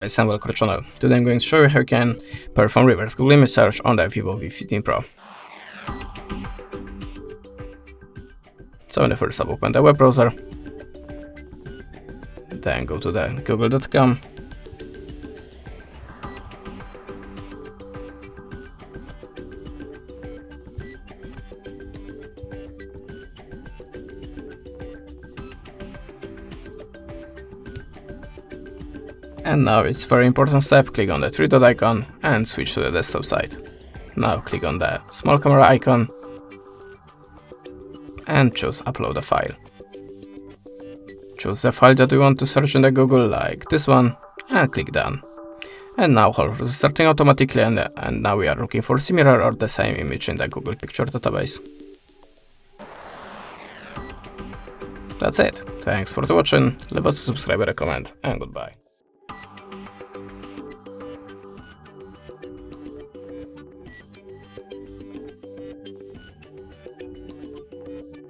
It's Sam, welcome to the channel. Today I'm going to show you how you can perform reverse Google image search on the VIVO V15 PRO. So in the first step, open the web browser, then go to the google.com, and now it's very important step, click on the three dot icon and switch to the desktop side. Now click on the small camera icon and choose upload a file. Choose the file that you want to search in the Google, like this one, and click done. And now HardReset is starting automatically, and now we are looking for similar or the same image in the Google picture database. That's it. Thanks for watching, leave us a subscribe and a comment, and goodbye.